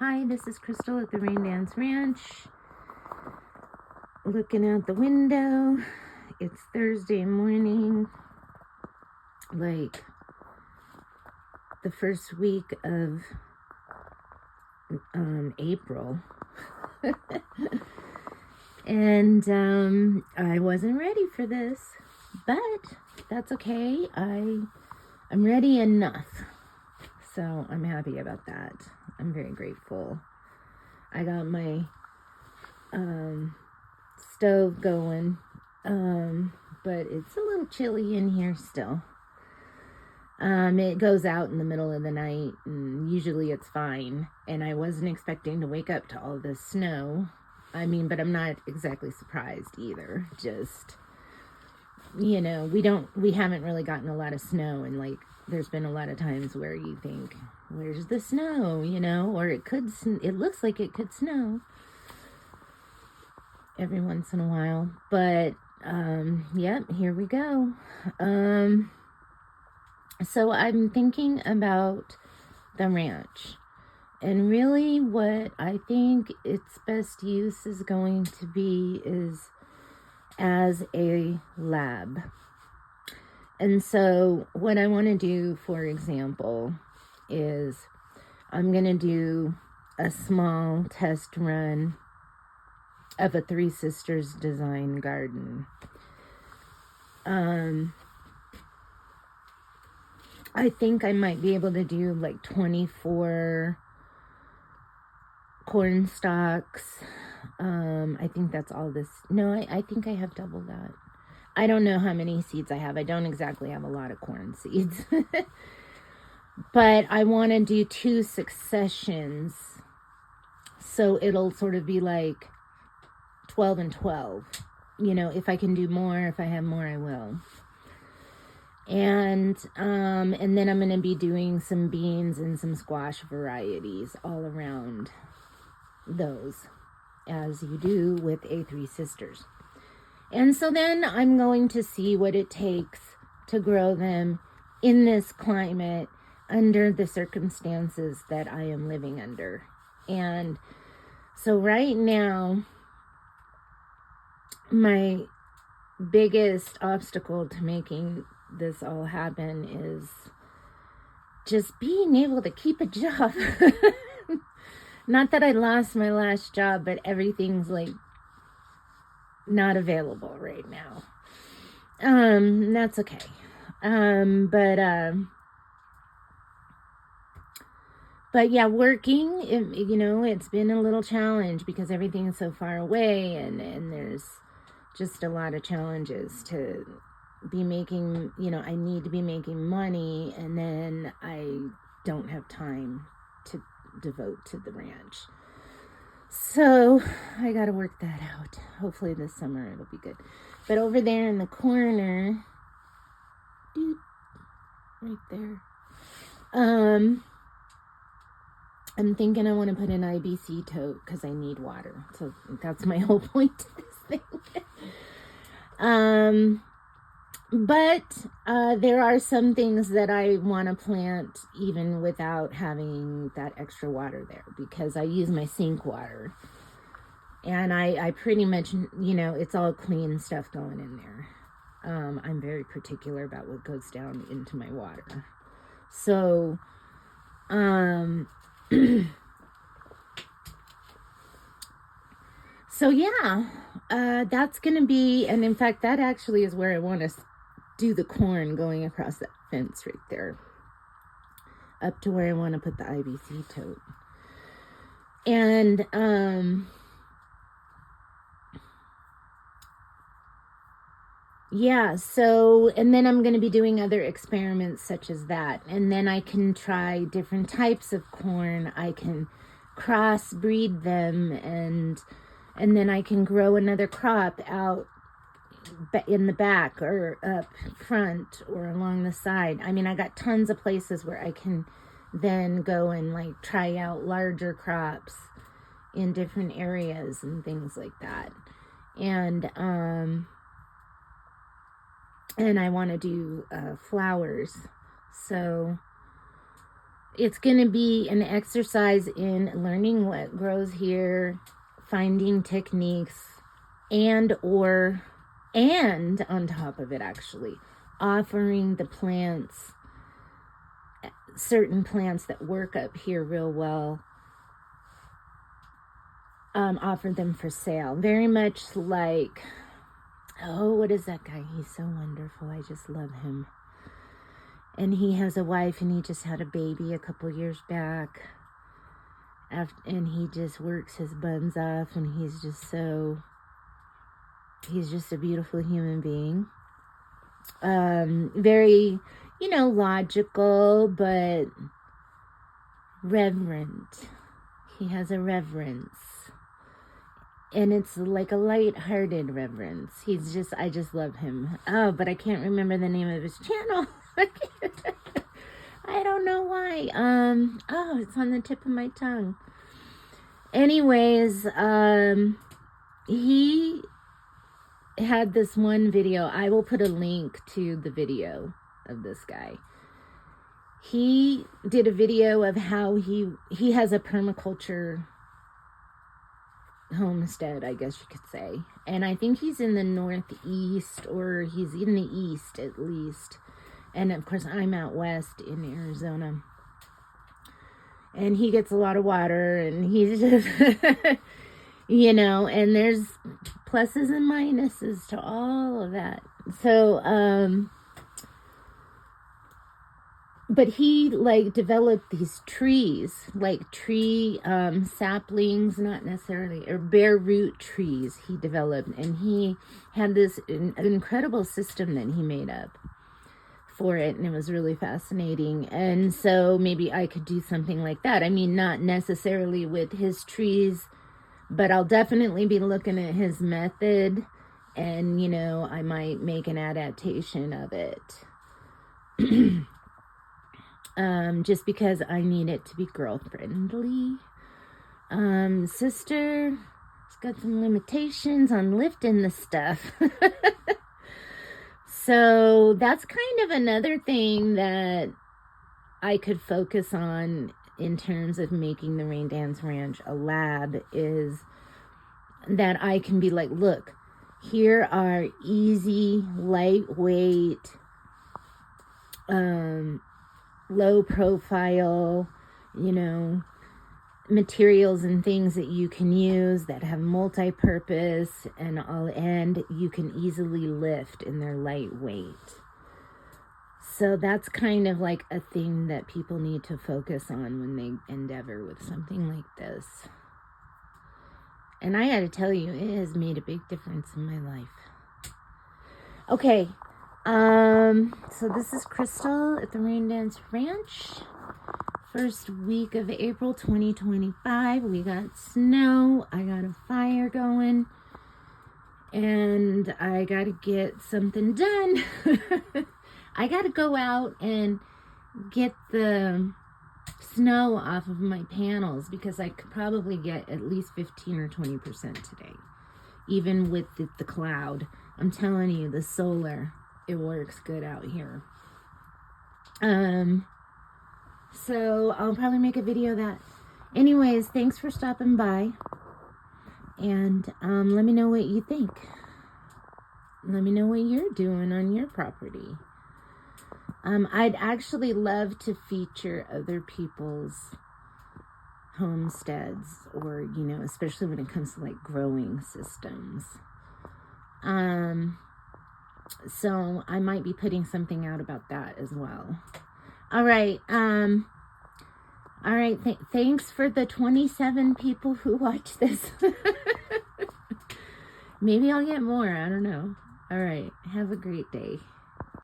Hi, this is Crystal at the Rain Dance Ranch. Looking out the window. It's Thursday morning, like the first week of April. And I wasn't ready for this, but that's okay. I'm ready enough. So I'm happy about that. I'm very grateful. I got my stove going, but it's a little chilly in here still. It goes out in the middle of the night, and usually it's fine. And I wasn't expecting to wake up to all this snow. But I'm not exactly surprised either. Just, we haven't really gotten a lot of snow, and there's been a lot of times where you think, where's the snow, or it looks like it could snow every once in a while, but, yep, here we go. So I'm thinking about the ranch, and really what I think its best use is going to be is as a lab. And so what I want to do, for example, is I'm going to do a small test run of a Three Sisters design garden. I think I might be able to do 24 corn stalks. I think that's all this. No, I think I have double that. I don't know how many seeds I have. I don't exactly have a lot of corn seeds. But I want to do 2 successions. So it'll sort of be 12 and 12. If I can do more, if I have more, I will. And then I'm going to be doing some beans and some squash varieties all around those, as you do with a Three Sisters. And so then I'm going to see what it takes to grow them in this climate under the circumstances that I am living under. And so right now, my biggest obstacle to making this all happen is just being able to keep a job. Not that I lost my last job, but everything's not available right now. That's okay. But yeah, working, it's been a little challenge because everything is so far away, and there's just a lot of challenges to be making, I need to be making money, and then I don't have time to devote to the ranch. So I got to work that out. Hopefully this summer it'll be good. But over there in the corner, right there, I'm thinking I want to put an IBC tote because I need water. So that's my whole point to this thing. But there are some things that I want to plant even without having that extra water there, because I use my sink water. And I pretty much, it's all clean stuff going in there. I'm very particular about what goes down into my water. So, so yeah, that's going to be, and in fact, that actually is where I want to do the corn, going across that fence right there, up to where I want to put the IBC tote. And, yeah, so, and then I'm going to be doing other experiments such as that. And then I can try different types of corn. I can crossbreed them, and then I can grow another crop out in the back or up front or along the side. I got tons of places where I can then go and try out larger crops in different areas and things like that. And I want to do flowers. So It's going to be an exercise in learning what grows here, finding techniques, and on top of it, actually, offering the plants, certain plants that work up here real well, offer them for sale. Very much like, oh, what is that guy? He's so wonderful. I just love him. And he has a wife, and he just had a baby a couple years back. And he just works his buns off, and he's just a beautiful human being. Very, logical, but reverent. He has a reverence. And it's like a light-hearted reverence. I just love him. Oh, but I can't remember the name of his channel. I don't know why. It's on the tip of my tongue. Anyways, he had this one video. I will put a link to the video of this guy. He did a video of how he has a permaculture homestead, I guess you could say. And I think he's in the Northeast, or he's in the East at least. And of course, I'm out west in Arizona. And he gets a lot of water, and he's just, and there's pluses and minuses to all of that. So, but he developed these trees, tree saplings, not necessarily, or bare root trees he developed. And he had this incredible system that he made up for it, and it was really fascinating. And so maybe I could do something like that. I mean, not necessarily with his trees, but I'll definitely be looking at his method, and I might make an adaptation of it. Just because I need it to be girl friendly. Sister, it's got some limitations on lifting the stuff. So that's kind of another thing that I could focus on in terms of making the Rain Dance Ranch a lab, is that I can be like, look, here are easy, lightweight, low profile, materials and things that you can use that have multi-purpose and you can easily lift, and they're lightweight. So that's kind of like a thing that people need to focus on when they endeavor with something like this. And I got to tell you, it has made a big difference in my life. Okay, so this is Crystal at the Rain Dance Ranch. First week of April 2025. We got snow. I got a fire going. And I got to get something done. I got to go out and get the snow off of my panels, because I could probably get at least 15 or 20% today. Even with the cloud. I'm telling you, the solar, it works good out here. So I'll probably make a video of that. Anyways, thanks for stopping by. And let me know what you think. Let me know what you're doing on your property. I'd actually love to feature other people's homesteads, or, especially when it comes to growing systems. So I might be putting something out about that as well. All right. Thanks for the 27 people who watch this. Maybe I'll get more. I don't know. All right. Have a great day.